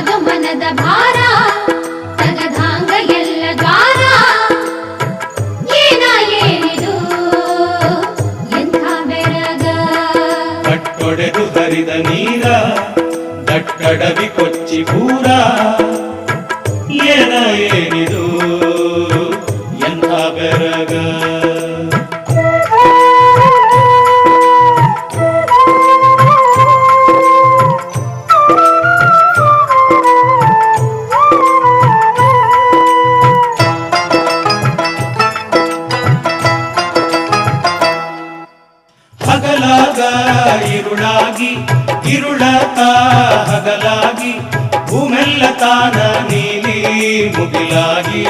ಆಗಮನದ ಭಾರ ತಗದಾಂಗ ಎಲ್ಲ ದ್ವಾರ ಏನ ಏನಿದು ಎಂಥ ಬೆರಗ ಕಟ್ಟೊಡೆದು ಹರಿದ ನೀರ ದಟ್ಟಡವಿ ಕೊಚ್ಚಿ ಪೂರ ಏನ ಏನಿದು ಎಂಥ ಬೆರಗ ಹಗಲಾಗ ಇರುಳಾಗಿ ಇರುಳತ ಹಗಲಾಗಿ ಭೂಮೆಲ್ಲ ತಾನ ನೀಲಿ ಮುಗಿಲಾಗಿ